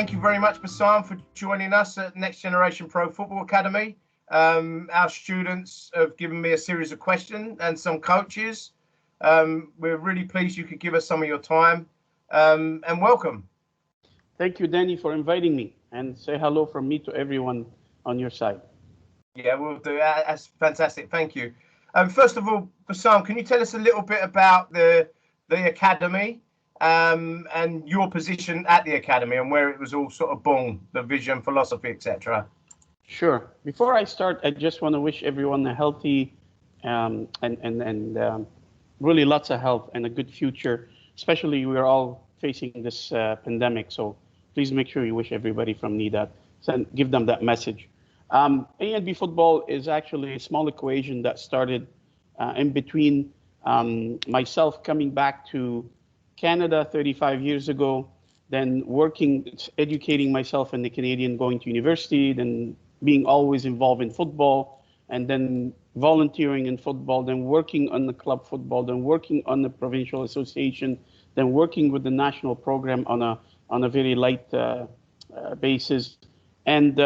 thank you very much, Bassam, for joining us at Next Generation Pro Football Academy. Our students have given me a series of questions and some coaches. We're really pleased you could give us some of your time, and welcome. Thank you, Danny, for inviting me, and say hello from me to everyone on your side. Yeah, we'll do. That's fantastic. Thank you. First of all, Bassam, can you tell us a little bit about the academy and your position at the academy and where it was all sort of born, the vision, philosophy, etc.? Sure. Before I start, I just want to wish everyone a healthy and really lots of health and a good future. Especially we're all facing this pandemic, so please make sure you wish everybody from me that, give them that message. A and B football is actually a small equation that started in between myself coming back to Canada 35 years ago, then working, educating myself in the Canadian, going to university, then being always involved in football, and then volunteering in football, then working on the club football, then working on the provincial association, then working with the national program on a very light basis, and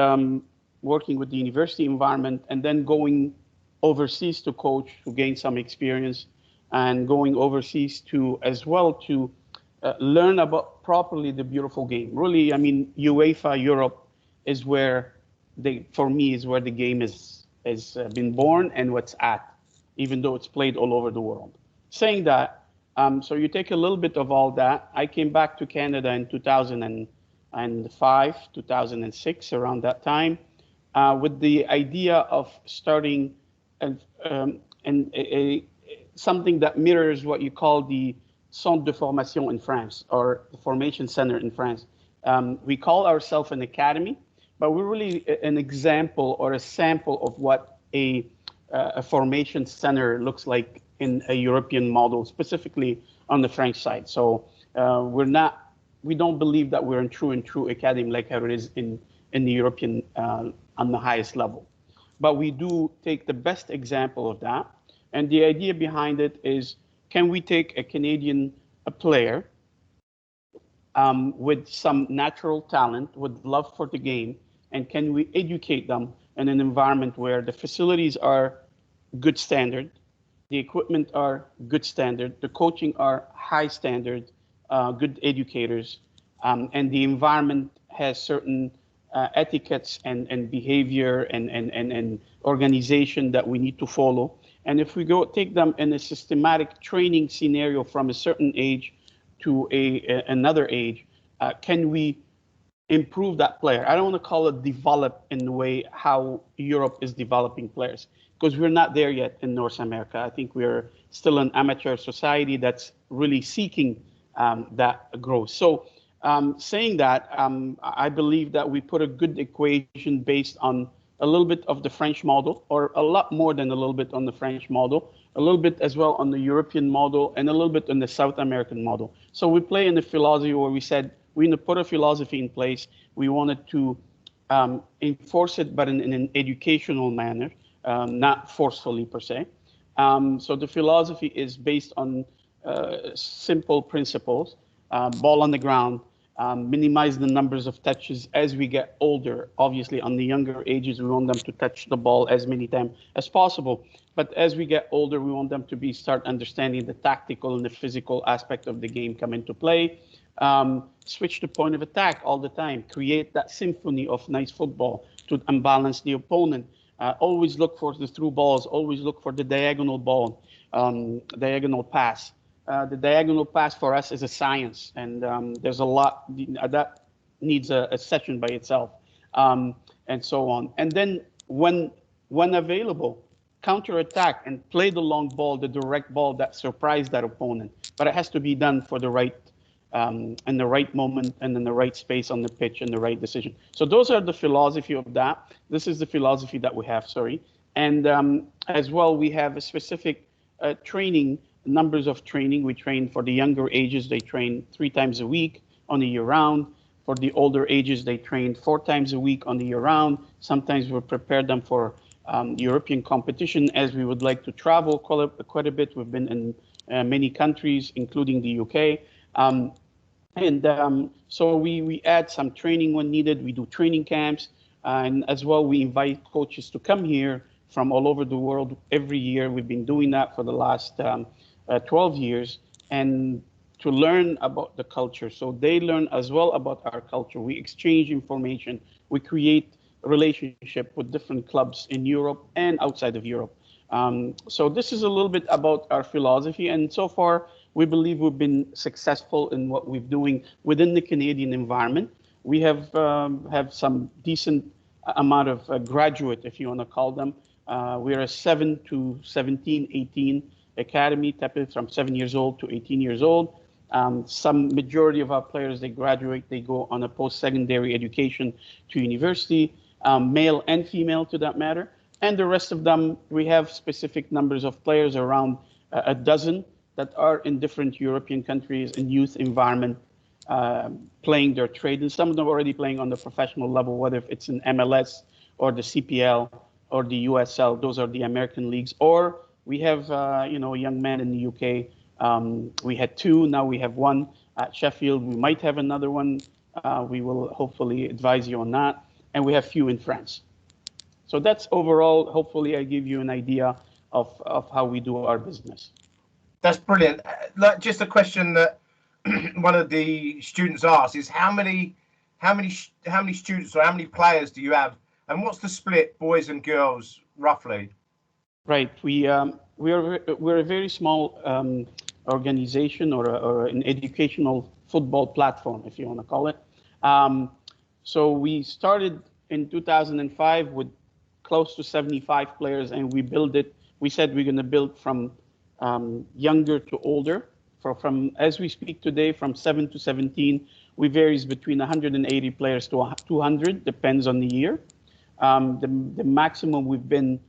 working with the university environment, and then going overseas to coach to gain some experience, and going overseas to as well to learn about properly the beautiful game. Really, I mean, UEFA Europe is where for me is where the game has been born and what's at, even though it's played all over the world. Saying that, so you take a little bit of all that. I came back to Canada in 2005, 2006, around that time, with the idea of starting something that mirrors what you call the Centre de Formation in France, or the Formation Center in France. We call ourselves an academy, but we're really an example or a sample of what a formation center looks like in a European model, specifically on the French side. So we don't believe that we're a true academy like how it is in the European on the highest level. But we do take the best example of that. And the idea behind it is, can we take a Canadian player with some natural talent, with love for the game, and can we educate them in an environment where the facilities are good standard, the equipment are good standard, the coaching are high standard, good educators, and the environment has certain etiquettes and behavior and organization that we need to follow. And if we take them in a systematic training scenario from a certain age to another age, can we improve that player? I don't want to call it develop in the way how Europe is developing players, because we're not there yet in North America. I think we're still an amateur society that's really seeking that growth. So saying that, I believe that we put a good equation based on a little bit of the French model, or a lot more than a little bit on the French model, a little bit as well on the European model, and a little bit on the South American model. So we play in the philosophy where we said we need to put a philosophy in place. We wanted to enforce it, but in an educational manner, not forcefully per se. So the philosophy is based on simple principles: ball on the ground, minimize the numbers of touches as we get older. Obviously, on the younger ages, we want them to touch the ball as many times as possible. But as we get older, we want them to start understanding the tactical and the physical aspect of the game come into play. Switch the point of attack all the time. Create that symphony of nice football to unbalance the opponent. Always look for the through balls. Always look for the diagonal ball, diagonal pass. The diagonal pass for us is a science, and there's a lot that needs a session by itself, and so on. And then when available, counter-attack and play the long ball, the direct ball that surprised that opponent. But it has to be done for the right, in the right moment and in the right space on the pitch and the right decision. So those are the philosophy of that. This is the philosophy that we have, sorry. And as well, we have a specific training, numbers of training. We train for the younger ages, they train 3 times a week on the year round. For the older ages, they train 4 times a week on the year round. Sometimes we prepare them for European competition, as we would like to travel quite a bit. We've been in many countries, including the UK. And so we add some training when needed. We do training camps. And as well, we invite coaches to come here from all over the world every year. We've been doing that for the last 12 years. And to learn about the culture. So they learn as well about our culture. We exchange information. We create a relationship with different clubs in Europe and outside of Europe. So this is a little bit about our philosophy. And so far, we believe we've been successful in what we're doing within the Canadian environment. We have some decent amount of graduate, if you want to call them. We're a 7 to 17, 18 academy, typically from 7 years old to 18 years old. Some majority of our players, they graduate, they go on a post-secondary education to university, male and female to that matter. And the rest of them, we have specific numbers of players, around a dozen, that are in different European countries in youth environment, playing their trade. And some of them are already playing on the professional level, whether it's in MLS or the CPL or the USL. Those are the American leagues. Or we have, young men in the UK. We had two, now we have one at Sheffield. We might have another one. We will hopefully advise you on that. And we have few in France. So that's overall, hopefully I give you an idea of how we do our business. That's brilliant. Just a question that one of the students asked is how many students or how many players do you have, and what's the split, boys and girls, roughly? Right. We're a very small organization, or an educational football platform, if you want to call it. So we started in 2005 with close to 75 players, and we build it. We said we're going to build from younger to older. From as we speak today, from 7 to 17, we varies between 180 players to 200, depends on the year. The maximum we've been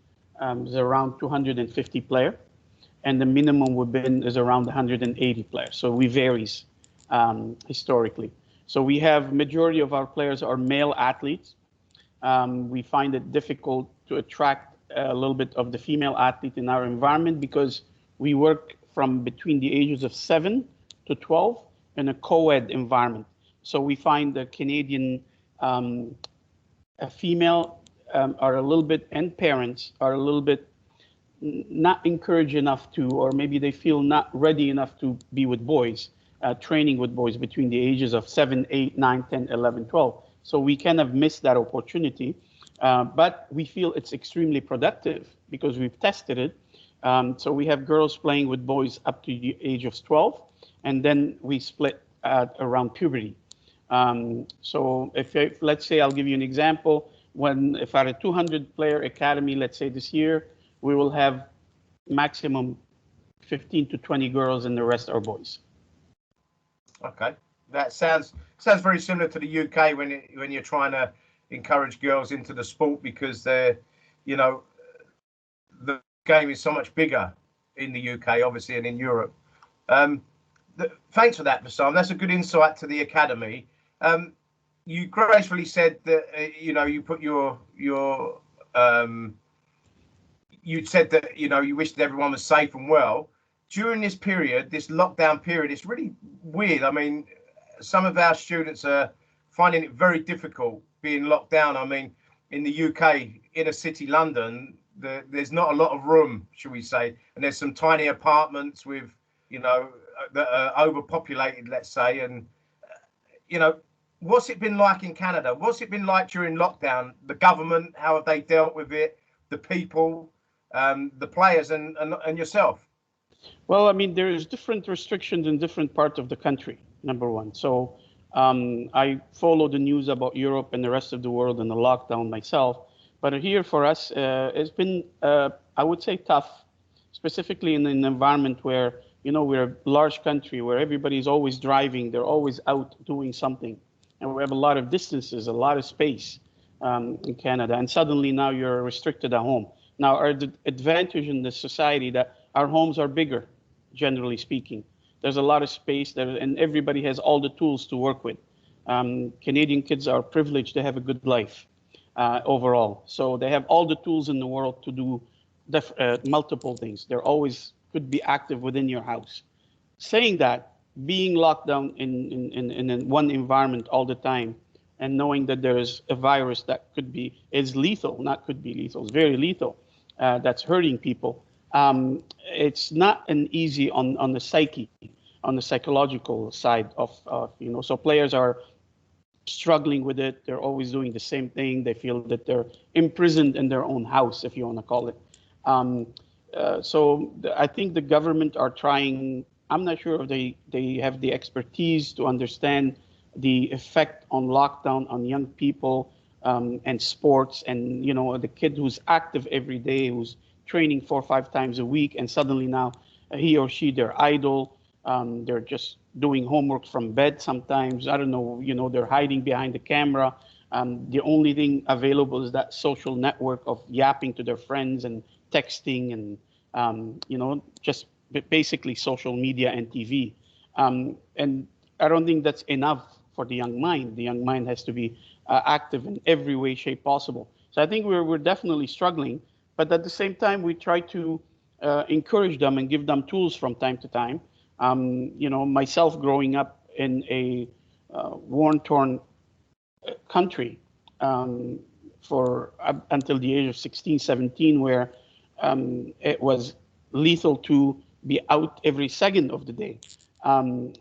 is around 250 players, and the minimum we've been is around 180 players. So we varies historically. So we have majority of our players are male athletes. We find it difficult to attract a little bit of the female athlete in our environment because we work from between the ages of 7 to 12 in a co-ed environment. So we find the Canadian female are a little bit, and parents are a little bit not encouraged enough to, or maybe they feel not ready enough to be with boys, training with boys between the ages of 7, 8, 9, 10, 11, 12. So we kind of miss that opportunity, but we feel it's extremely productive because we've tested it. So we have girls playing with boys up to the age of 12, and then we split around puberty. So if let's say, I'll give you an example. If at a 200-player academy, let's say this year, we will have maximum 15 to 20 girls, and the rest are boys. Okay, that sounds very similar to the UK when you're trying to encourage girls into the sport, because the game is so much bigger in the UK, obviously, and in Europe. Thanks for that, Bassam. That's a good insight to the academy. You gracefully said that you put you said that you wished that everyone was safe and well during this period, this lockdown period. It's really weird. I mean, some of our students are finding it very difficult being locked down. I mean, in the UK, inner city London, there's not a lot of room, shall we say, and there's some tiny apartments with that are overpopulated, let's say. And what's it been like in Canada? What's it been like during lockdown? The government, how have they dealt with it? The people, the players, and yourself? Well, I mean, there's different restrictions in different parts of the country, number one. So I follow the news about Europe and the rest of the world and the lockdown myself. But here for us, it's been, I would say, tough, specifically in an environment where, we're a large country where everybody's always driving. They're always out doing something. And we have a lot of distances, a lot of space in Canada. And suddenly now you're restricted at home. Now, our advantage in this society that our homes are bigger, generally speaking. There's a lot of space there, and everybody has all the tools to work with. Canadian kids are privileged to have a good life overall. So they have all the tools in the world to do multiple things. They're always could be active within your house. Saying that, being locked down in one environment all the time, and knowing that there's a virus that is lethal, not could be lethal, it's very lethal, that's hurting people. It's not an easy on the psyche, on the psychological side of so players are struggling with it. They're always doing the same thing. They feel that they're imprisoned in their own house, if you want to call it. I think the government are trying. I'm not sure if they have the expertise to understand the effect on lockdown on young people, and sports, and the kid who's active every day, who's training 4 or 5 times a week, and suddenly now he or she, they're idle. They're just doing homework from bed sometimes. I don't know, they're hiding behind the camera. The only thing available is that social network of yapping to their friends and texting and, just basically social media and TV. And I don't think that's enough for the young mind. The young mind has to be active in every way, shape possible. So I think we're definitely struggling, but at the same time, we try to encourage them and give them tools from time to time. Myself growing up in a war-torn country for until the age of 16, 17, where it was lethal to be out every second of the day. And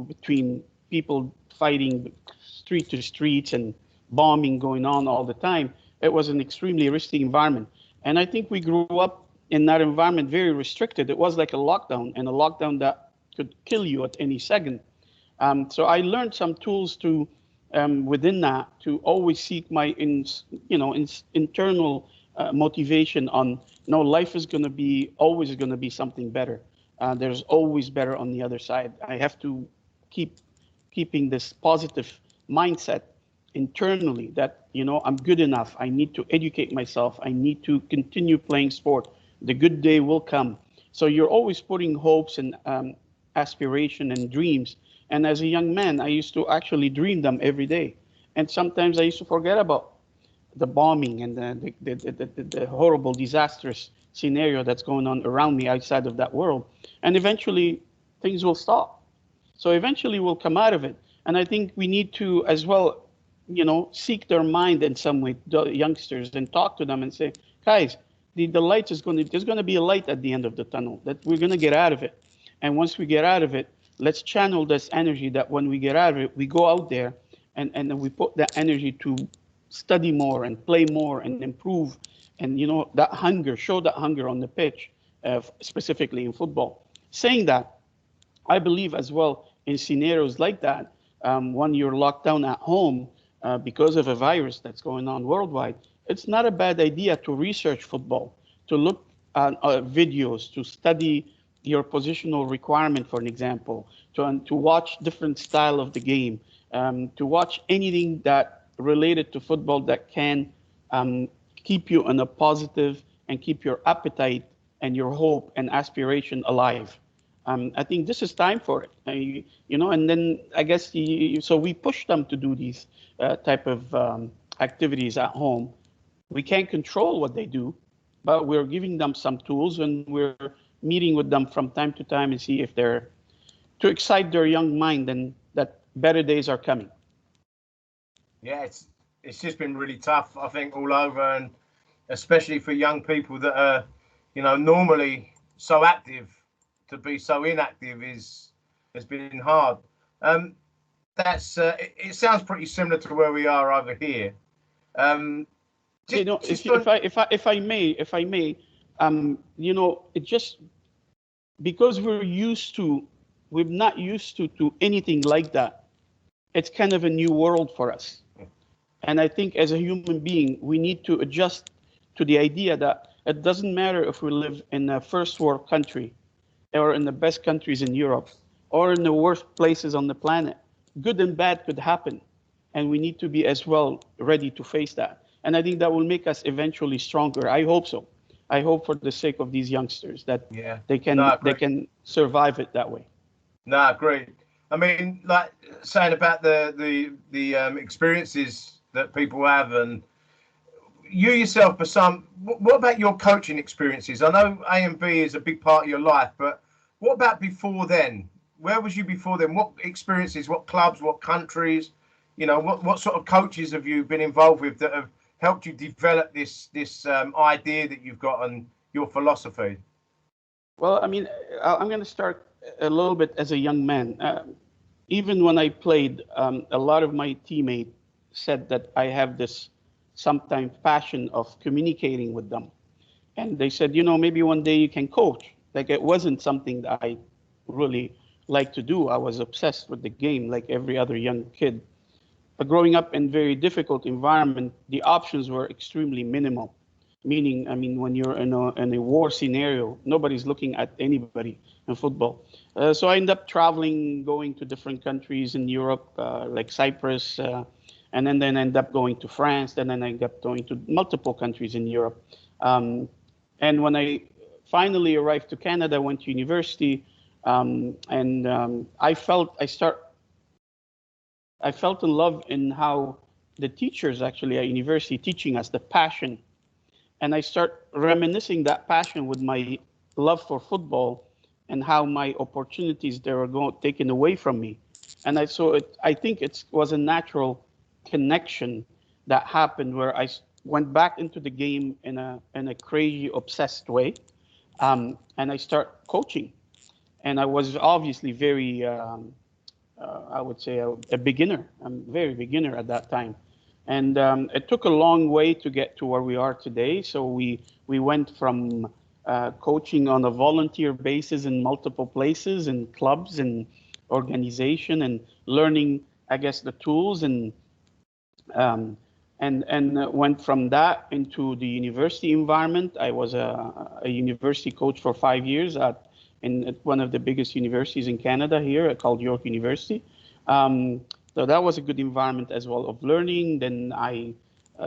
between people fighting street to streets and bombing going on all the time, it was an extremely risky environment. And I think we grew up in that environment very restricted. It was like a lockdown, and a lockdown that could kill you at any second. So I learned some tools to within that to always seek my internal motivation on life is going to be always going to be something better. There's always better on the other side. I have to keeping this positive mindset internally that I'm good enough. I need to educate myself. I need to continue playing sport. The good day will come. So you're always putting hopes and aspiration and dreams. And as a young man, I used to actually dream them every day. And sometimes I used to forget about the bombing and the horrible, disastrous scenario that's going on around me outside of that world. And eventually, things will stop. So eventually, we'll come out of it. And I think we need to, as well, seek their mind in some way, the youngsters, and talk to them and say, guys, the light there's going to be a light at the end of the tunnel, that we're going to get out of it. And once we get out of it, let's channel this energy that when we get out of it, we go out there and we put that energy to study more and play more and improve. And, that hunger, show that hunger on the pitch, specifically in football. Saying that, I believe as well in scenarios like that, when you're locked down at home because of a virus that's going on worldwide, it's not a bad idea to research football, to look at videos, to study your positional requirement, for an example, to watch different style of the game, to watch anything that related to football that can keep you in a positive and keep your appetite and your hope and aspiration alive. I think this is time for it, and then I guess so we push them to do these type of activities at home. We can't control what they do, but we're giving them some tools, and we're meeting with them from time to time and see if they're to excite their young mind and that better days are coming. Yeah, it's just been really tough, I think, all over, and especially for young people that are, normally so active, to be so inactive has been hard. It sounds pretty similar to where we are over here. If I may, it just because we're not used to anything like that. It's kind of a new world for us. And I think as a human being, we need to adjust to the idea that it doesn't matter if we live in a first world country or in the best countries in Europe or in the worst places on the planet. Good and bad could happen. And we need to be as well ready to face that. And I think that will make us eventually stronger. I hope so. I hope for the sake of these youngsters that they can survive it that way. No, great. I mean, like saying about the experiences that people have, and you yourself, Bassam, what about your coaching experiences? I know A and B is a big part of your life, but what about before then? where was you before then? What experiences, what clubs, what countries, what sort of coaches have you been involved with that have helped you develop this idea that you've got and your philosophy? Well, I mean, I'm going to start a little bit as a young man. Even when I played, a lot of my teammates said that I have this sometimes passion of communicating with them. And they said, maybe one day you can coach. Like it wasn't something that I really liked to do. I was obsessed with the game like every other young kid. But growing up in very difficult environment, the options were extremely minimal. Meaning, I mean, when you're in a war scenario, nobody's looking at anybody in football. So I ended up traveling, going to different countries in Europe, like Cyprus, and then end up going to France. Then I ended up going to multiple countries in Europe. And when I finally arrived to Canada, I went to university, and I felt in love in how the teachers actually at university teaching us the passion, and I start reminiscing that passion with my love for football and how my opportunities they were taken away from me, and I saw it. I think it was a natural connection that happened where went back into the game in a crazy obsessed way, and I start coaching, and I was obviously very I would say a beginner. I'm very beginner at that time, and it took a long way to get to where we are today. So we went from coaching on a volunteer basis in multiple places and clubs and organization and learning, I guess, the tools um, and went from that into the university environment. I was a university coach for 5 years at one of the biggest universities in Canada here, called York University. So that was a good environment as well of learning. Then I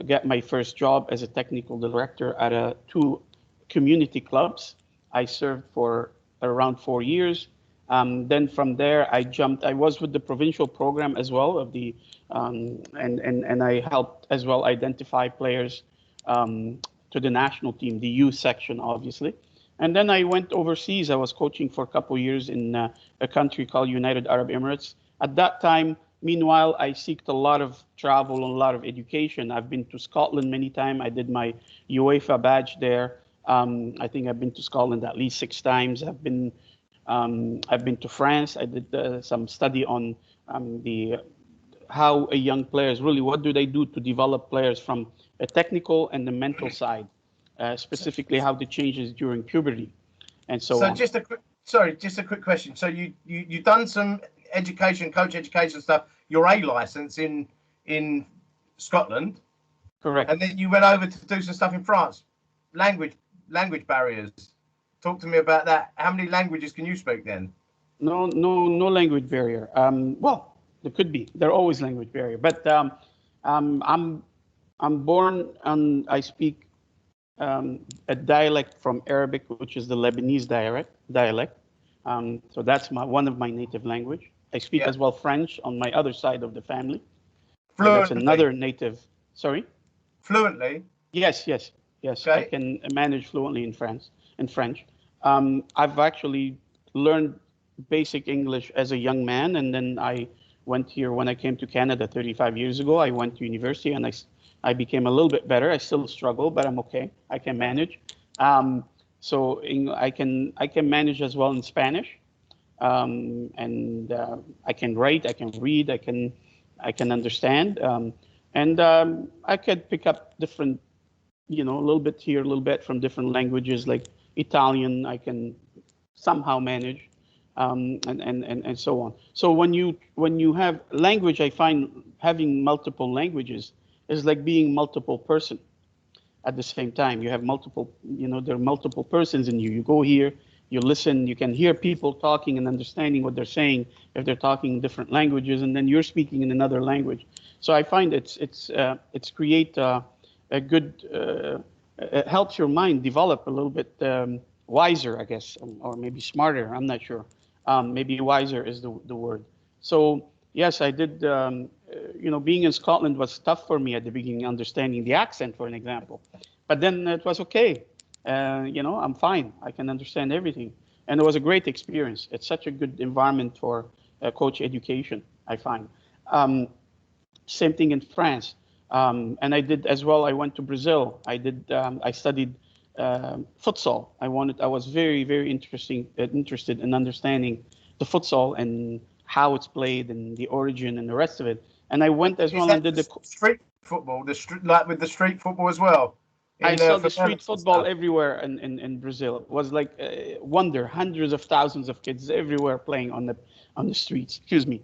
got my first job as a technical director at two community clubs. I served for around 4 years. Then from there, I jumped. I was with the provincial program as well of the, and I helped as well identify players to the national team, the youth section, obviously. And then I went overseas. I was coaching for a couple of years in a country called United Arab Emirates. At that time, meanwhile, I seeked a lot of travel and a lot of education. I've been to Scotland many times. I did my UEFA badge there. I think I've been to Scotland at least 6 times. I've been to France. I did some study on the how a young players really, what do they do to develop players from a technical and the mental side, specifically how the changes during puberty and so on. Just a quick question. So you done some education, coach education stuff. Your A license in Scotland, correct? And then you went over to do some stuff in France. Language barriers. Talk to me about that. How many languages can you speak then? No language barrier. Well, there could be. There always language barrier. But I'm born and I speak a dialect from Arabic, which is the Lebanese dialect. So that's one of my native language. I speak as well French on my other side of the family. That's another native. Sorry. Fluently. Yes. Okay. I can manage fluently in French. I've actually learned basic English as a young man, and then I went here when I came to Canada 35 years ago. I went to university, and I became a little bit better. I still struggle, but I'm okay. I can manage. So I can manage as well in Spanish, and I can write, I can read, I can understand, and I could pick up different, a little bit here, a little bit from different languages like Italian. I can somehow manage, and so on. So when you have language, I find having multiple languages is like being multiple person at the same time. You have multiple, there are multiple persons in you. You go here, you listen, you can hear people talking and understanding what they're saying if they're talking different languages, and then you're speaking in another language. So I find it's create a good, it helps your mind develop a little bit wiser, I guess, or maybe smarter. I'm not sure. Maybe wiser is the word. So yes, I did. Being in Scotland was tough for me at the beginning, understanding the accent, for an example. But then it was okay. I'm fine. I can understand everything. and it was a great experience. It's such a good environment for coach education, I find. Same thing in France. And I did as well. I went to Brazil. I studied futsal. I was very, very interested in understanding the futsal and how it's played and the origin and the rest of it. And I went as well and did the street football, like with the street football as well. I saw the street football everywhere in Brazil. It was like a wonder. Hundreds of thousands of kids everywhere playing on the streets. Excuse me.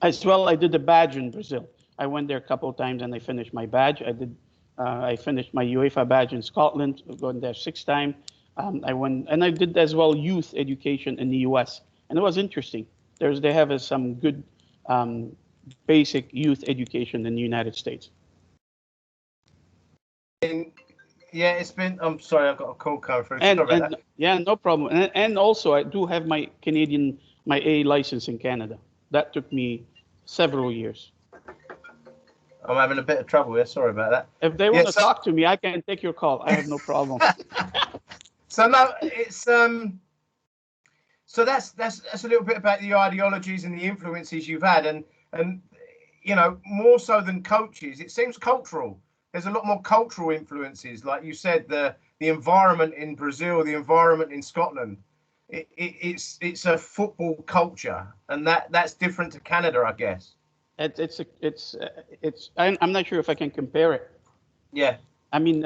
As well, I did a badge in Brazil. I went there a couple of times and I finished my badge. I finished my UEFA badge in Scotland. I've gone there 6 times. I went and I did as well youth education in the US, and it was interesting. They have some good basic youth education in the United States. Yeah, it's been. I'm sorry, I've got a call coming through. Yeah, no problem. And also, I do have my A license in Canada. That took me several years. I'm having a bit of trouble here. Sorry about that. If they want to talk to me, I can take your call. I have no problem. So no, it's So that's a little bit about the ideologies and the influences you've had, and you know, more so than coaches, it seems cultural. There's a lot more cultural influences, like you said, the environment in Brazil, the environment in Scotland. It's a football culture, and that's different to Canada, I guess. I'm not sure if I can compare it. Yeah. I mean,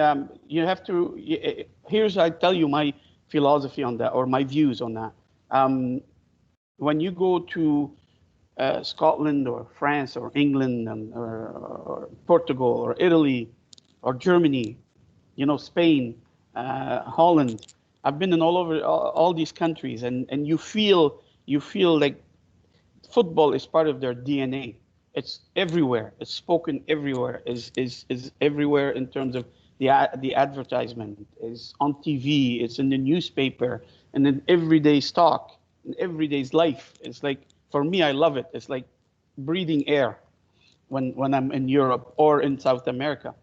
you have to. I tell you my philosophy on that, or my views on that. When you go to Scotland or France or England or Portugal or Italy or Germany, you know, Spain, Holland. I've been in all these countries, and you feel like football is part of their DNA. It's everywhere. It's spoken everywhere. Is everywhere in terms of the advertisement. Is on TV. It's in the newspaper, and in everyday talk, in everyday's life. It's like, for me, I love it. It's like breathing air when I'm in Europe or in South America.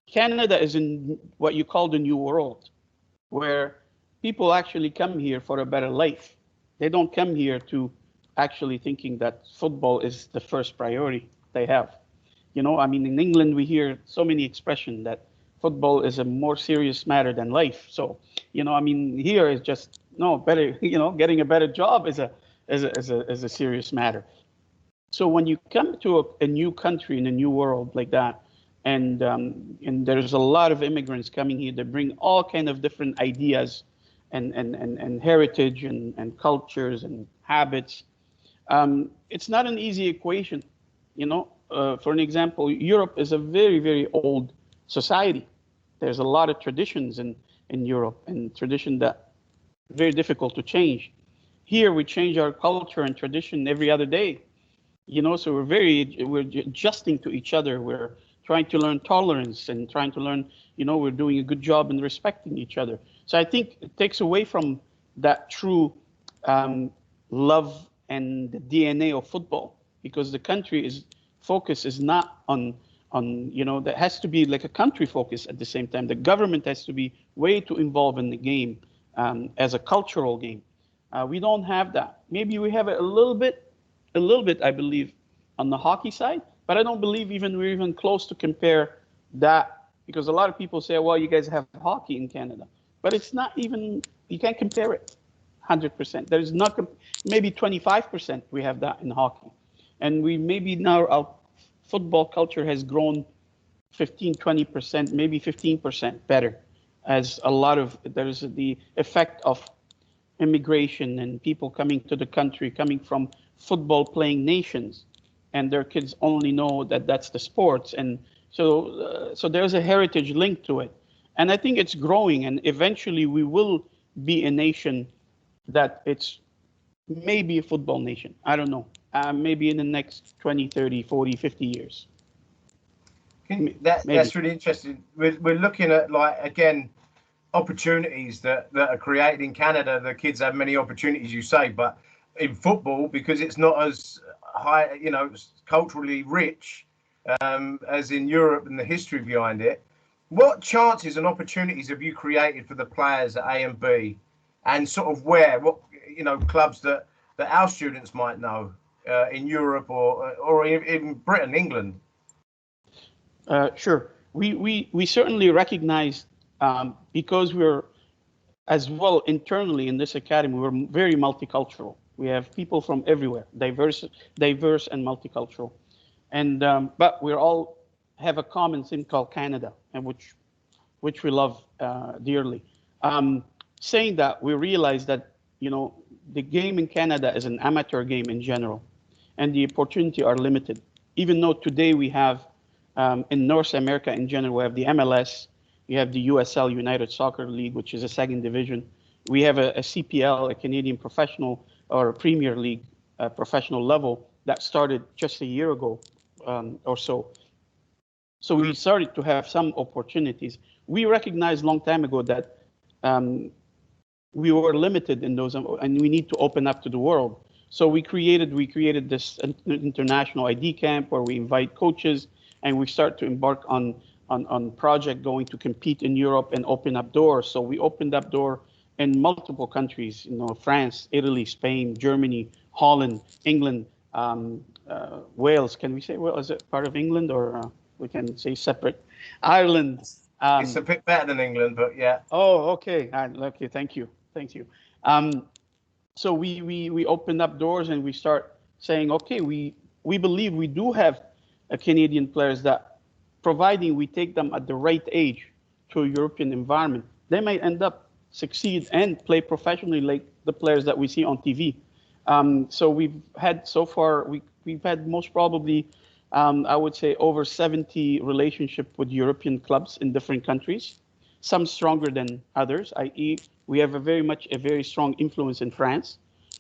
Canada is in what you call the New World, where people actually come here for a better life. They don't come here to actually thinking that football is the first priority they have. You know, I mean, in England, we hear so many expressions that football is a more serious matter than life. So, you know, I mean, here is just, no, better, you know, getting a better job is a serious matter. So when you come to a new country in a new world like that, and there's a lot of immigrants coming here, they bring all kind of different ideas and heritage and cultures and habits. It's not an easy equation, you know. For an example, Europe is a very, very old society. There's a lot of traditions in Europe, and tradition that very difficult to change. Here we change our culture and tradition every other day, you know. So we're adjusting to each other. We're trying to learn tolerance and trying to learn, you know, we're doing a good job in respecting each other. So I think it takes away from that true love and the DNA of football, because the country focus is not on, you know, that has to be like a country focus at the same time. The government has to be way too involved in the game as a cultural game. We don't have that. Maybe we have it a little bit, I believe, on the hockey side, but I don't believe we're even close to compare that, because a lot of people say, well, you guys have hockey in Canada, but it's not even, you can't compare it 100%. There is not, maybe 25% we have that in hockey. And we maybe now our football culture has grown 15-20%, maybe 15% better, as a lot of, there's the effect of immigration and people coming to the country, coming from football playing nations, and their kids only know that that's the sports. And so there's a heritage link to it. And I think it's growing, and eventually we will be a nation that it's maybe a football nation. I don't know. Maybe in the next 20, 30, 40, 50 years. That's really interesting. We're looking at, like, again, opportunities that are created in Canada. The kids have many opportunities, you say, but in football, because it's not as high, you know, culturally rich as in Europe and the history behind it. What chances and opportunities have you created for the players at A and B? and sort of what clubs that our students might know in Europe or in Britain, England. Sure. We certainly recognize, because we're as well internally in this academy, we're very multicultural. We have people from everywhere, diverse and multicultural. And but we all have a common thing called Canada, and which we love dearly. Saying that, we realize that the game in Canada is an amateur game in general, and the opportunity are limited. Even though today we have in North America in general, we have the MLS, we have the USL, United Soccer League, which is a second division. We have a CPL, a Canadian professional or a Premier League professional level that started just a year ago or so. So we started to have some opportunities. We recognized a long time ago that we were limited in those, and we need to open up to the world. So we created this international ID camp where we invite coaches, and we start to embark on project going to compete in Europe and open up doors. So we opened up door in multiple countries, France, Italy, Spain, Germany, Holland, England, Wales. Can we say Wales? Is it part of England, or we can say separate? Ireland. It's a bit better than England, but yeah. Oh, okay. Okay, thank you. So we opened up doors, and we start saying, okay, we believe we do have Canadian players that, providing we take them at the right age to a European environment, they might end up succeed and play professionally like the players that we see on TV. So we've had so far, we've had most probably, I would say, over 70 relationship with European clubs in different countries, some stronger than others, i.e. we have a very strong influence in France.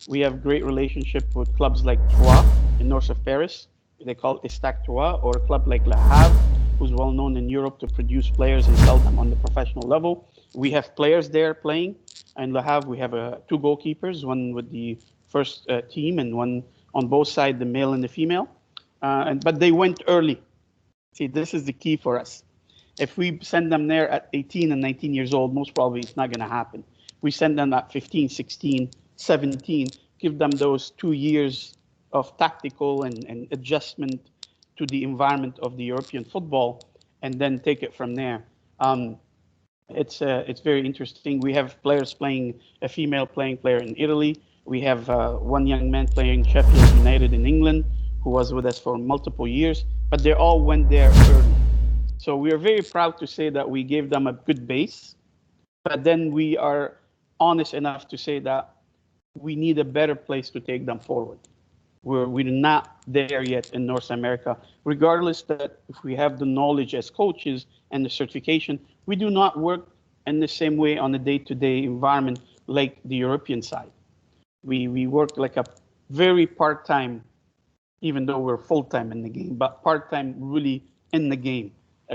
We have great relationship with clubs like Troyes in north of Paris. They call it Estac Troyes, or a club like Le Havre, who's well known in Europe to produce players and sell them on the professional level. We have players there playing. In Le Havre, we have two goalkeepers, one with the first team and one on both sides, the male and the female. But they went early. See, this is the key for us. If we send them there at 18 and 19 years old, most probably it's not going to happen. We send them at 15, 16, 17, give them those 2 years of tactical and adjustment to the environment of the European football, and then take it from there. It's very interesting. We have players playing, a female playing player in Italy. We have one young man playing Sheffield United in England, who was with us for multiple years, but they all went there early. So we are very proud to say that we gave them a good base, but then we are honest enough to say that we need a better place to take them forward. We're not there yet in North America, regardless that if we have the knowledge as coaches and the certification, we do not work in the same way on a day-to-day environment like the European side. We work like a very part-time, even though we're full-time in the game, but part-time really in the game,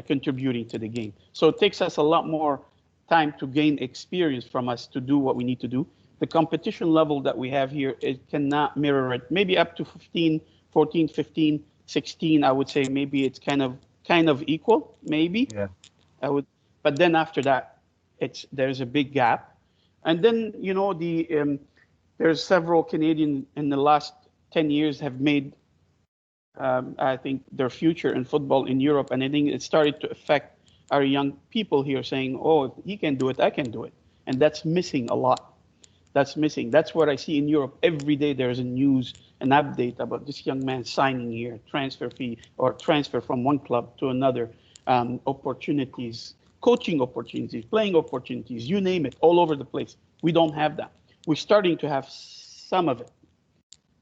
contributing to the game. So it takes us a lot more time to gain experience from us to do what we need to do. The competition level that we have here, it cannot mirror it. Maybe up to 14, 15, 16, I would say maybe it's kind of equal, maybe. Yeah. But then after that, there's a big gap. And then, there's several Canadian in the last 10 years have made, I think, their future in football in Europe. And I think it started to affect our young people here, saying, oh, if he can do it, I can do it. And that's missing a lot. That's missing. That's what I see in Europe. Every day there's a news, an update about this young man signing here, transfer fee, or transfer from one club to another, opportunities, coaching opportunities, playing opportunities, you name it, all over the place. We don't have that. We're starting to have some of it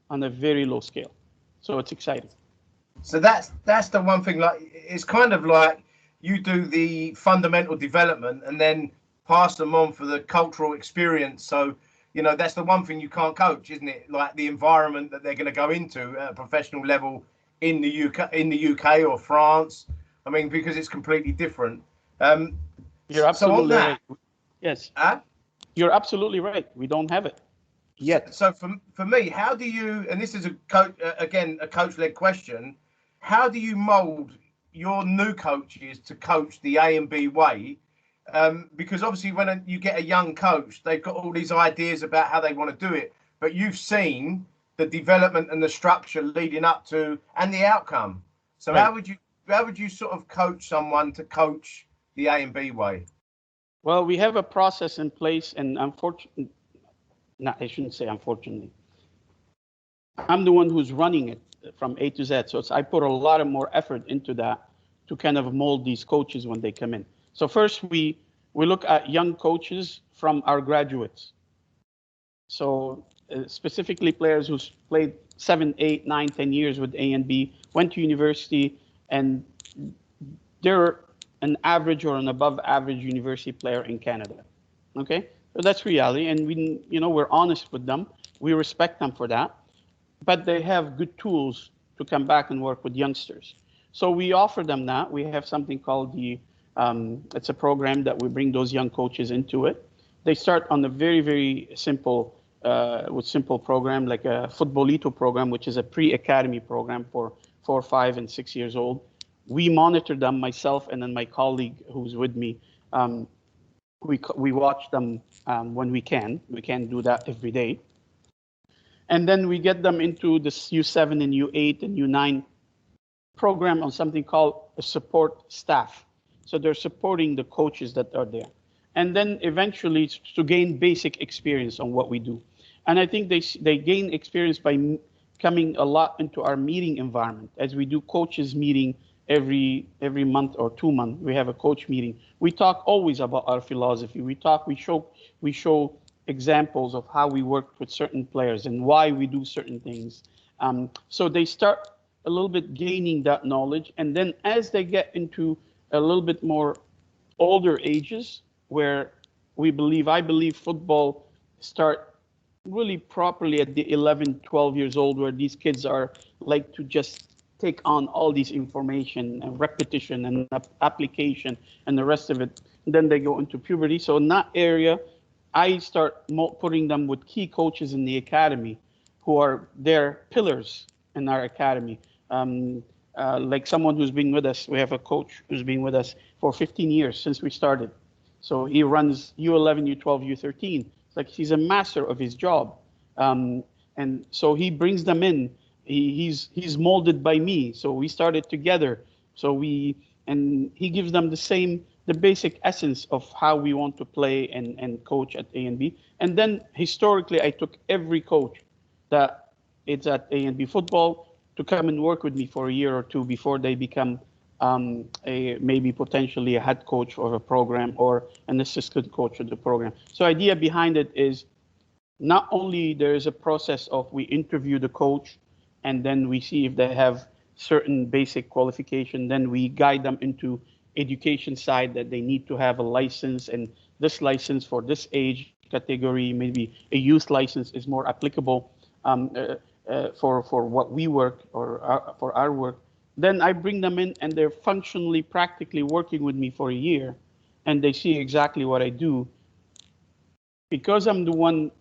on a very low scale. So it's exciting. So that's the one thing, like, it's kind of like you do the fundamental development and then pass them on for the cultural experience. So, that's the one thing you can't coach, isn't it? Like the environment that they're going to go into at a professional level in the UK or France. I mean, because it's completely different. You're absolutely right. Yes. Huh? You're absolutely right. We don't have it yet. So for me, how do you, and this is a coach-led question, how do you mold your new coaches to coach the A and B way? Because obviously when you get a young coach, they've got all these ideas about how they want to do it, but you've seen the development and the structure leading up to and the outcome. So Right. how would you sort of coach someone to coach the A and B way? Well, we have a process in place, and unfortunately, no, I shouldn't say unfortunately. I'm the one who's running it from A to Z. So I put a lot of more effort into that to kind of mold these coaches when they come in. So first we look at young coaches from our graduates. So specifically players who's played 7, 8, 9, 10 years with A and B, went to university, and they're an average or an above average university player in Canada. Okay, so that's reality, and we're honest with them. We respect them for that, but they have good tools to come back and work with youngsters. So we offer them that. We have something called it's a program that we bring those young coaches into it. They start on a very, very simple, simple program, like a Futbolito program, which is a pre-academy program for 4, 5, and 6 years old. We monitor them, myself and then my colleague who's with me. We watch them when we can. We can't do that every day. And then we get them into this U7 and U8 and U9 program on something called a support staff. So they're supporting the coaches that are there. And then eventually to gain basic experience on what we do. And I think they gain experience by coming a lot into our meeting environment. As we do coaches meeting every month or 2 months, we have a coach meeting. We talk always about our philosophy. We show examples of how we work with certain players and why we do certain things. So they start a little bit gaining that knowledge. And then as they get into a little bit more older ages, where I believe football start really properly at the 11, 12 years old, where these kids are like to just take on all these information and repetition and application and the rest of it. And then they go into puberty. So in that area, I start putting them with key coaches in the academy who are their pillars in our academy. Like someone who's been with us, we have a coach who's been with us for 15 years since we started. So he runs U11, U12, U13. It's like he's a master of his job. And so he brings them in. He's molded by me. So we started together. And he gives them the basic essence of how we want to play and coach at A and B. And then historically, I took every coach that it's at A and B football to come and work with me for a year or two before they become maybe potentially a head coach of a program or an assistant coach of the program. So idea behind it is not only there is a process of we interview the coach and then we see if they have certain basic qualification, then we guide them into education side that they need to have a license, and this license for this age category, maybe a youth license is more applicable for what we work or for our work. Then I bring them in and they're functionally, practically working with me for a year, and they see exactly what I do. Because I'm the one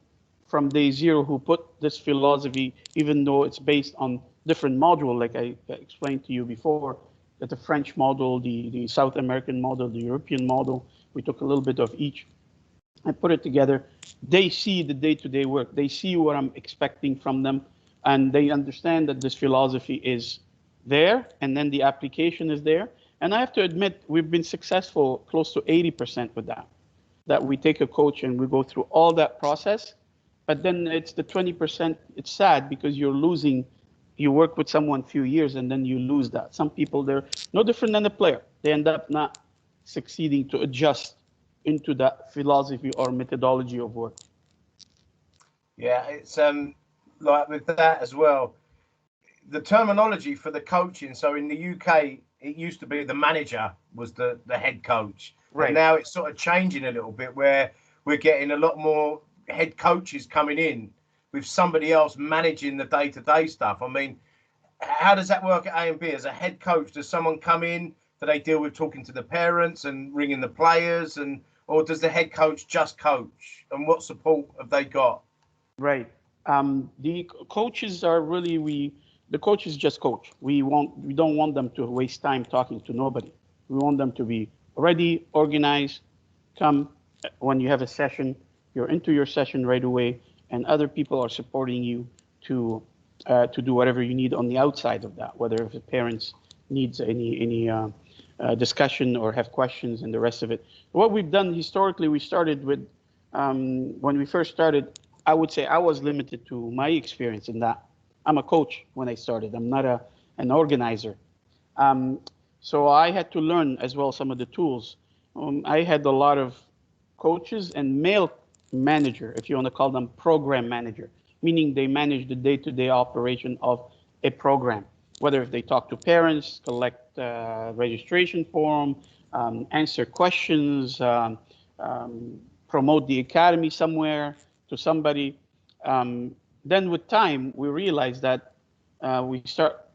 from day zero who put this philosophy, even though it's based on different module, like I explained to you before, that the French model, the South American model, the European model, we took a little bit of each and put it together. They see the day-to-day work. They see what I'm expecting from them, and they understand that this philosophy is there, and then the application is there. And I have to admit, we've been successful close to 80% with that. That we take a coach and we go through all that process, but then it's the 20%. It's sad because you work with someone a few years and then you lose that. Some people, they're no different than a player. They end up not succeeding to adjust into that philosophy or methodology of work. Yeah, it's like with that as well, the terminology for the coaching. So in the UK, it used to be the manager was the head coach. Right. And now it's sort of changing a little bit where we're getting a lot more head coaches coming in with somebody else managing the day-to-day stuff. I mean, how does that work at A and B? As a head coach, does someone come in? Do they deal with talking to the parents and ringing the players, or does the head coach just coach? And what support have they got? Right. The coaches are really the coaches just coach. We don't want them to waste time talking to nobody. We want them to be ready, organized, come when you have a session, you're into your session right away, and other people are supporting you to do whatever you need on the outside of that, whether if the parents needs any discussion or have questions and the rest of it. What we've done historically, we started with, when we first started, I would say I was limited to my experience in that. I'm a coach when I started. I'm not an organizer. So I had to learn as well some of the tools. I had a lot of coaches and male manager, if you want to call them program manager, meaning they manage the day-to-day operation of a program, whether if they talk to parents, collect registration form, answer questions, promote the academy somewhere to somebody. Then with time, we realized that we start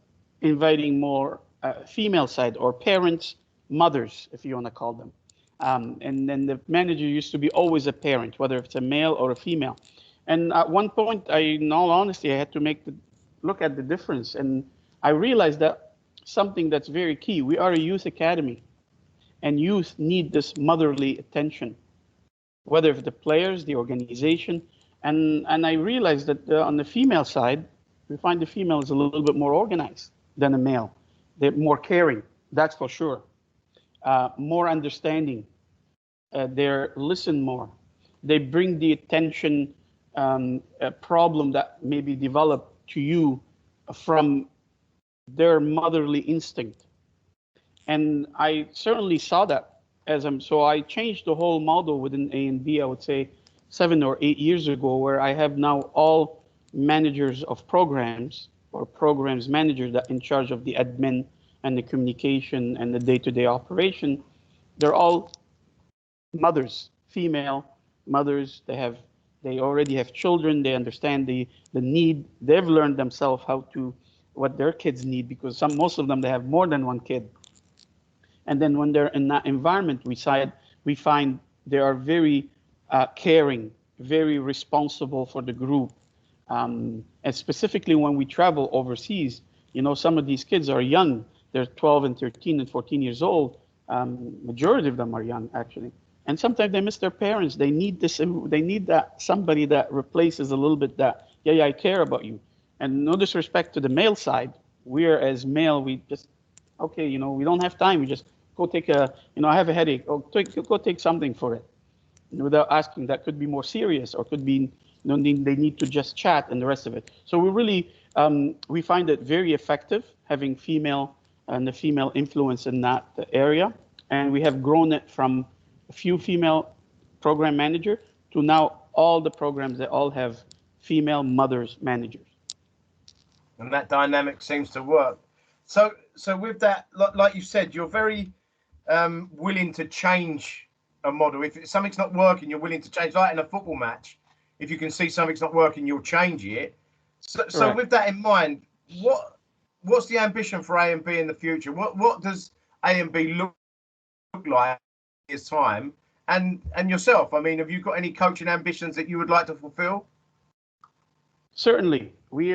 inviting more female side or parents, mothers, if you want to call them. And then the manager used to be always a parent, whether it's a male or a female. And at one point, in all honesty, I had to look at the difference. And I realized that something that's very key. We are a youth academy, and youth need this motherly attention, whether it's the players, the organization. And I realized that on the female side, we find the female is a little bit more organized than a male. They're more caring, that's for sure. More understanding. They listen more. They bring the attention, a problem that may be developed to you from their motherly instinct. And I certainly saw that so I changed the whole model within A&B, I would say 7 or 8 years ago, where I have now all managers of programs or programs managers that in charge of the admin and the communication and the day-to-day operation. They're all mothers, female mothers. They already have children. They understand the need. They've learned themselves what their kids need, because most of them, they have more than one kid. And then when they're in that environment, we find they are very caring, very responsible for the group. And specifically when we travel overseas, some of these kids are young. They're 12 and 13 and 14 years old. Majority of them are young, actually. And sometimes they miss their parents. They need that somebody that replaces a little bit that, yeah, I care about you. And no disrespect to the male side. We're as male, we just, okay, we don't have time. We just go take I have a headache. Oh, go take something for it. Without asking, that could be more serious, or could be, they need to just chat and the rest of it. So we really, we find it very effective having the female influence in that area. And we have grown it from a few female program manager to now all the programs that all have female mothers managers. And that dynamic seems to work. So with that, like you said, you're very willing to change a model. If something's not working, you're willing to change. Like in a football match, if you can see something's not working, you'll change it. So with that in mind, what's the ambition for A&B in the future? What does A&B look like in this time? And yourself, I mean, have you got any coaching ambitions that you would like to fulfill? Certainly. We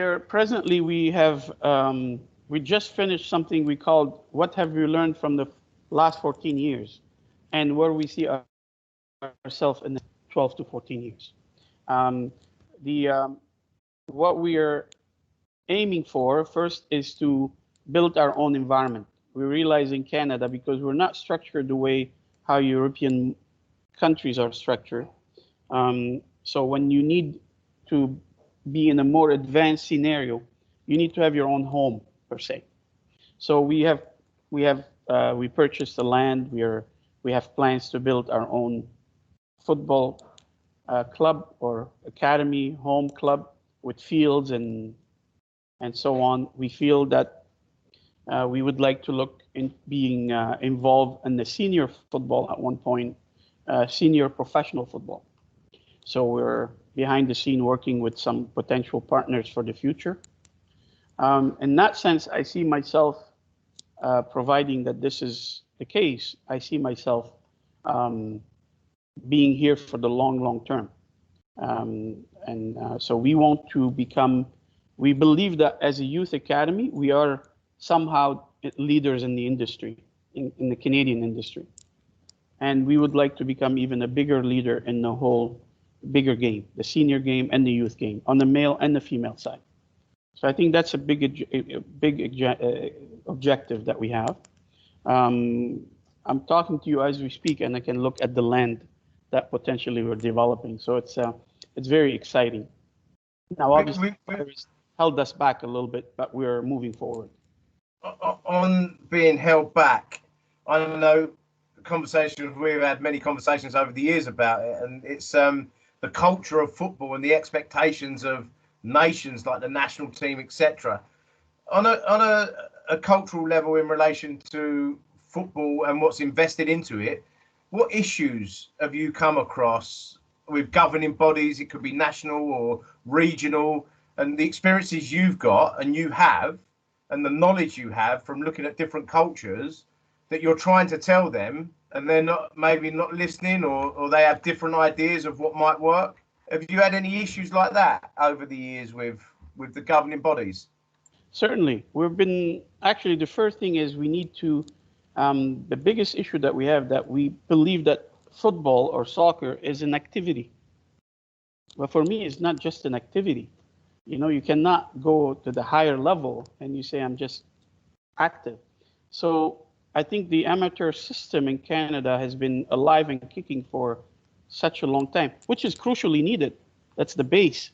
just finished something we called What Have You Learned from the Last 14 Years, and where we see ourselves in the 12 to 14 years. What we are aiming for first is to build our own environment. We realize in Canada, because we're not structured the way how European countries are structured. So when you need to be in a more advanced scenario, you need to have your own home per se. So we purchased the land. We have plans to build our own football club or academy, home club with fields and so on. We feel that we would like to look in being involved in the senior football at one point, senior professional football. So we're behind the scene working with some potential partners for the future. In that sense, I see myself, providing that this is the case, I see myself being here for the long term. So we want to we believe that as a youth academy, we are somehow leaders in the industry, in the Canadian industry. And we would like to become even a bigger leader in the whole bigger game, the senior game and the youth game, on the male and the female side. So I think that's a big objective that we have. Um, I'm talking to you as we speak, and I can look at the land that potentially we're developing. So it's very exciting. Now, obviously, the virus held us back a little bit, but we're moving forward. On being held back, I know conversations, we've had many conversations over the years about it, and it's the culture of football and the expectations of nations like the national team, etc. On a cultural level in relation to football and what's invested into it, what issues have you come across with governing bodies? It could be national or regional, and the experiences you've got and you have, and the knowledge you have from looking at different cultures that you're trying to tell them, and they're not, maybe not listening, or they have different ideas of what might work. Have you had any issues like that over the years with the governing bodies? Certainly. We've been actually, the first thing is we need to, the biggest issue that we have, that we believe that football or soccer is an activity. But for me, it's not just an activity. You know, you cannot go to the higher level and you say, I'm just active. So I think the amateur system in Canada has been alive and kicking for such a long time, which is crucially needed. That's the base.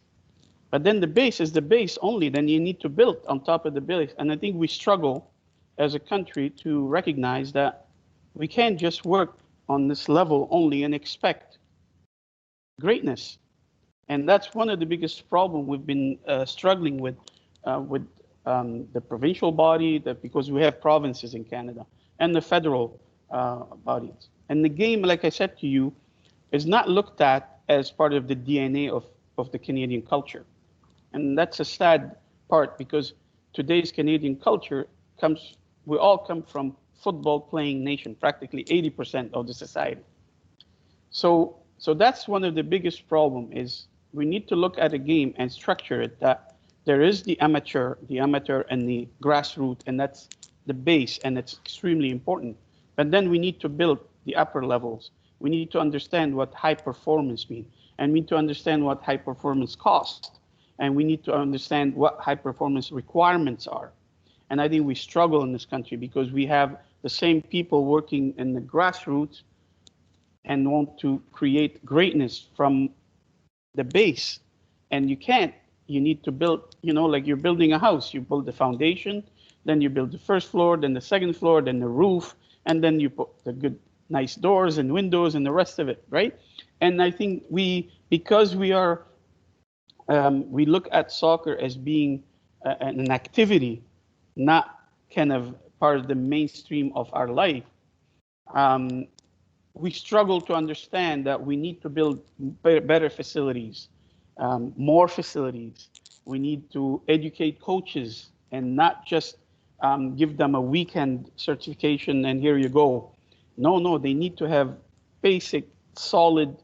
But then the base is the base only. Then you need to build on top of the base. And I think we struggle as a country to recognize that we can't just work on this level only and expect greatness. And that's one of the biggest problems we've been struggling with the provincial body, because we have provinces in Canada, and the federal bodies. And the game, like I said to you, is not looked at as part of the DNA of the Canadian culture. And that's a sad part, because today's Canadian culture we all come from football playing nation, practically 80% of the society. So that's one of the biggest problem, is we need to look at a game and structure it that there is the amateur and the grassroots, and that's the base, and it's extremely important. But then we need to build the upper levels. We need to understand what high performance means, and we need to understand what high performance costs, and we need to understand what high performance requirements are. And I think we struggle in this country because we have the same people working in the grassroots and want to create greatness from the base. And you can't. You need to build, like you're building a house. You build the foundation, then you build the first floor, then the second floor, then the roof, and then you put the good, nice doors and windows and the rest of it, right? And I think because we look at soccer as being an activity, not kind of part of the mainstream of our life, we struggle to understand that we need to build better facilities, more facilities. We need to educate coaches and not just give them a weekend certification and here you go. No, they need to have basic, solid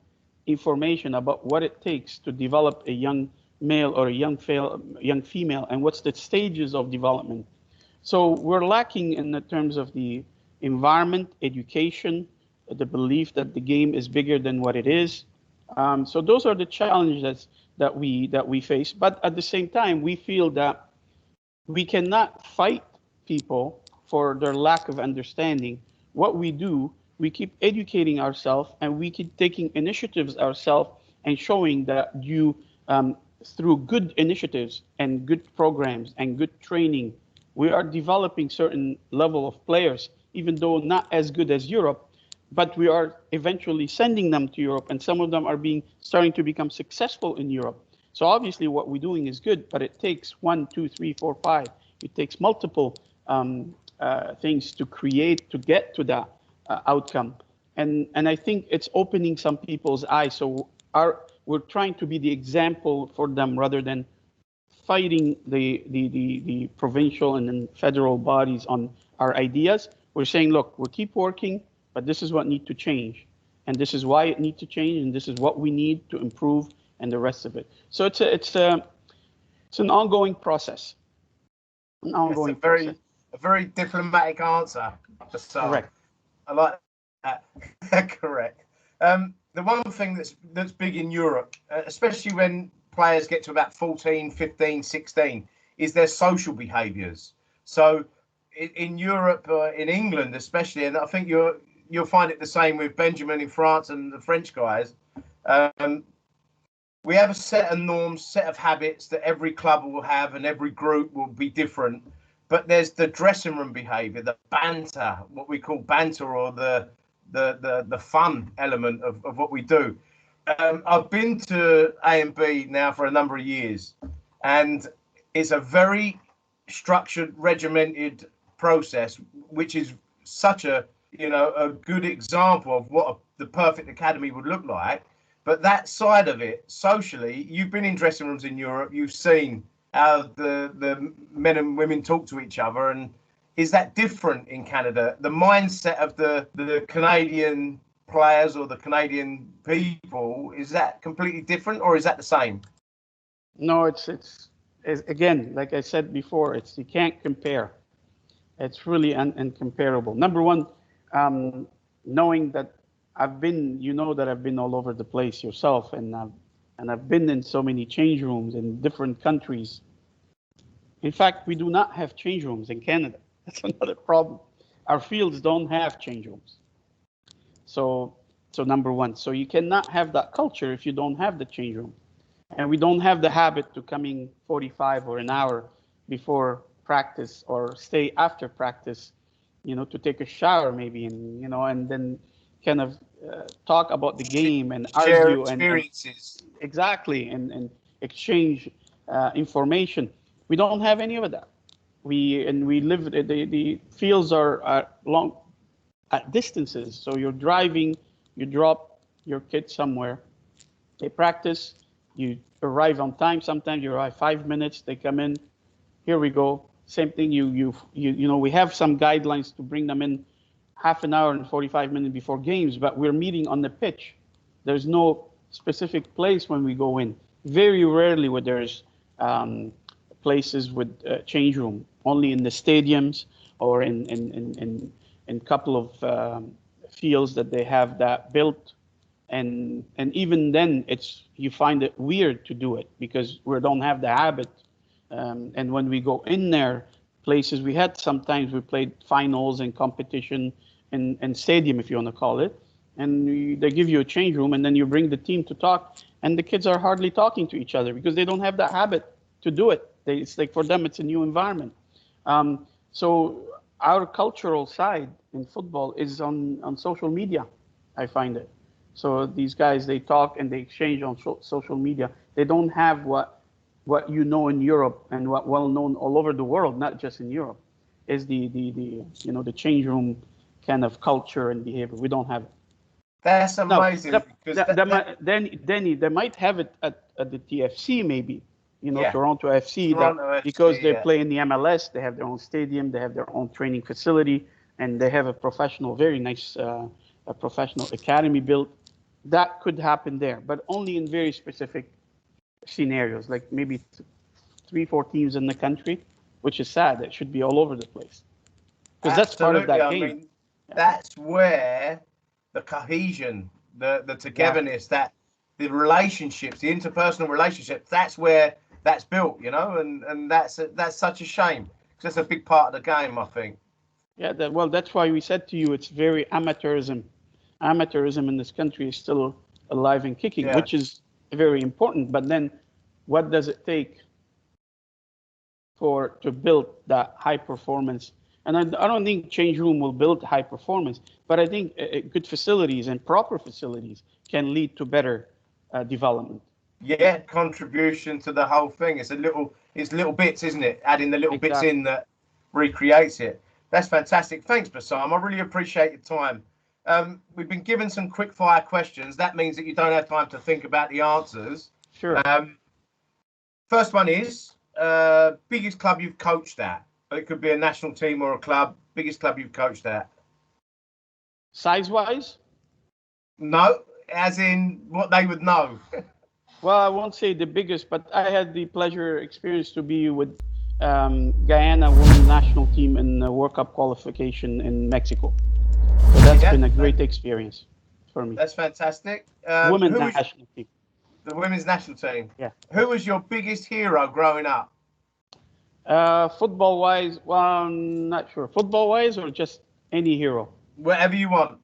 information about what it takes to develop a young male or a young female, and what's the stages of development. So we're lacking in the terms of the environment, education, the belief that the game is bigger than what it is. So those are the challenges that we face. But at the same time, we feel that we cannot fight people for their lack of understanding. What we do, we keep educating ourselves, and we keep taking initiatives ourselves and showing that through good initiatives and good programs and good training, we are developing certain level of players, even though not as good as Europe, but we are eventually sending them to Europe, and some of them are starting to become successful in Europe. So obviously what we're doing is good, but it takes 1, 2, 3, 4, 5. It takes multiple things to get to that outcome. And I think it's opening some people's eyes. So we're trying to be the example for them rather than fighting the provincial and then federal bodies on our ideas. We're saying, look, we'll keep working, but this is what needs to change. And this is why it needs to change, and this is what we need to improve, and the rest of it. So it's an ongoing process. It's a very diplomatic answer. So correct. I like Uh, correct. The one thing that's big in Europe, especially when players get to about 14, 15, 16, is their social behaviours. So in Europe, in England especially, and I think you'll find it the same with Benjamin in France and the French guys. Um, we have a set of norms, set of habits that every club will have, and every group will be different. But there's the dressing room behaviour, the banter, what we call banter, or the fun element of what we do. I've been to A and B now for a number of years, and it's a very structured, regimented process, which is such a good example of what the perfect academy would look like. But that side of it, socially, you've been in dressing rooms in Europe, you've seen how the men and women talk to each other, and is that different in Canada? The mindset of the Canadian players or the Canadian people, is that completely different, or is that the same? No, it's again, like I said before, it's you can't compare. It's really incomparable. Number one, knowing that that I've been all over the place yourself, and I've been in so many change rooms in different countries. In fact, we do not have change rooms in Canada. That's another problem. Our fields don't have change rooms. So number one, so you cannot have that culture if you don't have the change room. And we don't have the habit to coming 45 or an hour before practice, or stay after practice, to take a shower maybe, and then kind of talk about the game and Share argue experiences. exactly, and exchange information. We don't have any of that. We live, the fields are long at distances. So you're driving, you drop your kids somewhere, they practice, you arrive on time. Sometimes you arrive 5 minutes, they come in, here we go. Same thing. We have some guidelines to bring them in half an hour and 45 minutes before games, but we're meeting on the pitch. There's no specific place when we go in. Very rarely where there's places with change room, only in the stadiums or in couple of fields that they have that built. And even then, you find it weird to do it because we don't have the habit. And when we go in there, places sometimes we played finals and competition and stadium, if you want to call it, and they give you a change room, and then you bring the team to talk, and the kids are hardly talking to each other because they don't have that habit to do it. It's like for them, it's a new environment. So our cultural side in football is on social media, I find it. So these guys, they talk and they exchange on social media. They don't have what in Europe and what well known all over the world, not just in Europe, is the change room kind of culture and behavior. We don't have it. That's amazing. Danny, they might have it at the TFC maybe, Yeah. Toronto FC, because they play in the MLS. They have their own stadium, they have their own training facility, and they have a professional, very nice, a professional academy built. That could happen there, but only in very specific scenarios, like maybe 3-4 teams in the country, which is sad. It should be all over the place, because that's part of that game. Mean, that's where the cohesion, the togetherness, that the relationships, the interpersonal relationships, that's where that's built, and that's such a shame, because that's a big part of the game, I think. Yeah, that's why we said to you, it's very amateurism. Amateurism in this country is still alive and kicking, which is very important. But then, what does it take to build that high performance? And I don't think change room will build high performance, but I think good facilities and proper facilities can lead to better development. Yeah, contribution to the whole thing. It's little bits, isn't it? Adding the little bits in that recreates it. That's fantastic. Thanks, Bassam. I really appreciate your time. We've been given some quick fire questions. That means that you don't have time to think about the answers. Sure. First one is biggest club you've coached at. It could be a national team or a club. Biggest club you've coached at. Size-wise? No, as in what they would know. Well, I won't say the biggest, but I had the experience to be with Guyana women's national team in the World Cup qualification in Mexico. So that's Yeah, been a great experience for me. that's fantastic. Women Who was national team. the women's national team? Yeah. Who was your biggest hero growing up? Football wise, well, I'm not sure. Football wise or just any hero? Whatever you want.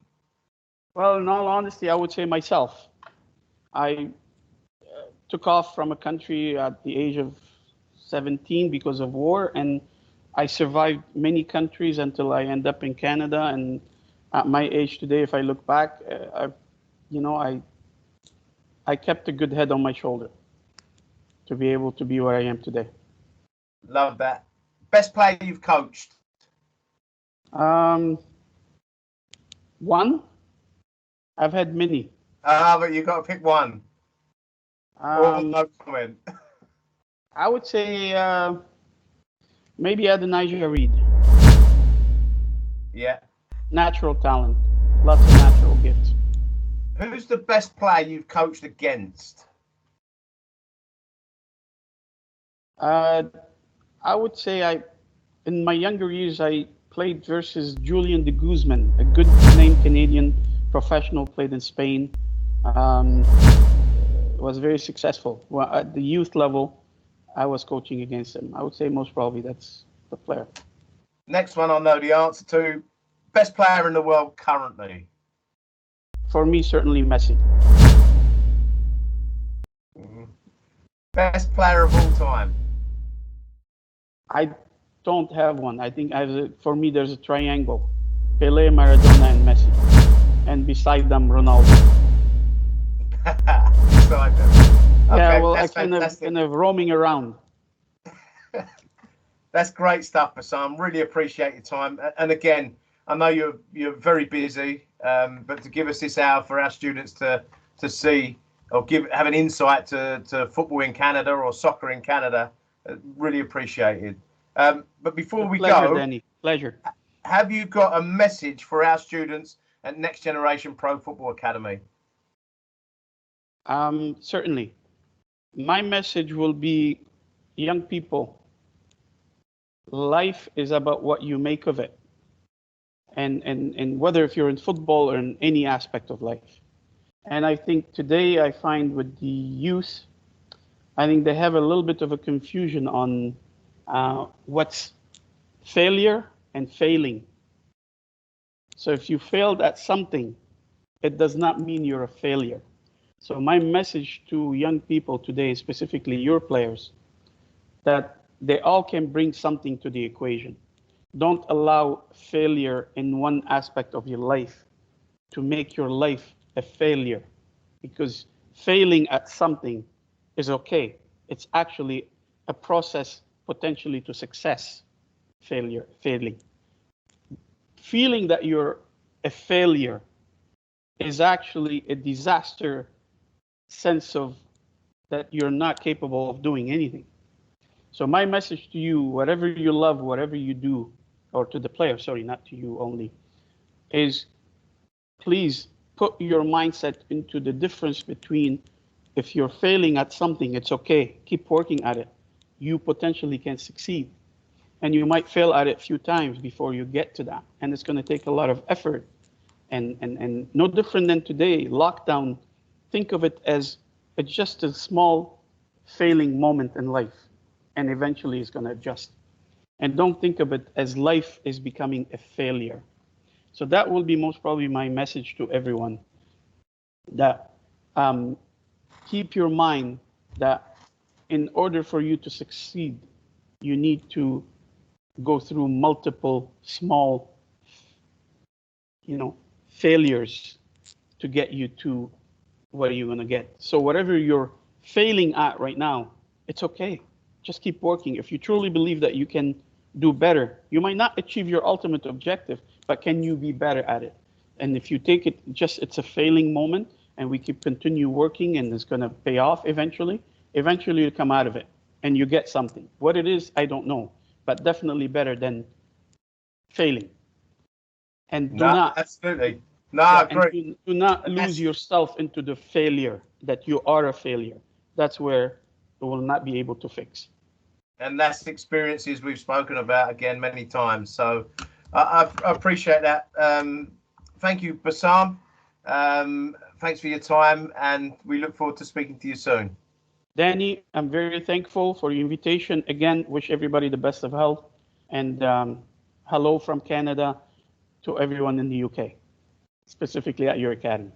Well, in all honesty, I would say myself. I took off from a country at the age of 17 because of war, and I survived many countries until I end up in Canada. And at my age today, if I look back, you know, I kept a good head on my shoulder to be able to be where I am today. Love that. Best player you've coached? Um, One, I've had many. But you got to pick one. Or Um, no comment. I would say maybe Adonijah Reed. Yeah. Natural talent, lots of natural gifts. Who's the best player you've coached against? Uh, I would say in my younger years, I played versus Julian de Guzman, a good name Canadian professional, played in Spain. Um, was very successful. Well, at the youth level, I was coaching against him. I would say most probably that's the player. Next one I know the answer to. Best player in the world currently? For me, certainly Messi. Best player of all time? I don't have one. I think for me, there's a triangle: Pele, Maradona, and Messi, and beside them, Ronaldo. Beside them. Yeah, Okay, well, I that's fantastic. kind of roaming around. That's great stuff, Bassam. Really appreciate your time. And again, I know you're very busy, but to give us this hour for our students to see or have an insight to football in Canada or soccer in Canada, really appreciated. But before we Pleasure, go, Danny. Pleasure. have you got a message for our students at Next Generation Pro Football Academy? Certainly. My message will be, young people, life is about what you make of it. And whether if you're in football or in any aspect of life. And I think today I find with the youth, I think they have a little bit of a confusion on what's failure and failing. So if you failed at something, it does not mean you're a failure. So my message to young people today, specifically your players, that they all can bring something to the equation. Don't allow failure in one aspect of your life to make your life a failure, because failing at something is okay. It's actually a process potentially to success. Failing. Feeling that you're a failure is actually a disaster sense of that you're not capable of doing anything. So my message to you, whatever you love, whatever you do, or to the player, sorry, not to you only, is please put your mindset into the difference between, if you're failing at something, it's okay, keep working at it. You potentially can succeed. And you might fail at it a few times before you get to that. And it's going to take a lot of effort. And no different than today, lockdown, think of it as just a small failing moment in life. And eventually it's going to adjust. And don't think of it as life is becoming a failure. So that will be most probably my message to everyone, that keep your mind that in order for you to succeed, you need to go through multiple small, failures to get you to what you're going to get. So whatever you're failing at right now, it's okay. Just keep working. If you truly believe that you can do better, you might not achieve your ultimate objective, but can you be better at it? And if you take it just it's a failing moment, and we keep continue working, and it's going to pay off eventually you come out of it and you get something. What it is, I don't know, but definitely better than failing. And do No, not absolutely. No, yeah, I and agree. do not lose yourself into the failure that you are a failure. That's where you will not be able to fix. And that's experiences we've spoken about again many times. So I appreciate that. thank you, Bassam. Thanks for your time, and we look forward to speaking to you soon. Danny, I'm very thankful for your invitation. Again, wish everybody the best of health. And hello from Canada to everyone in the UK, specifically at your academy.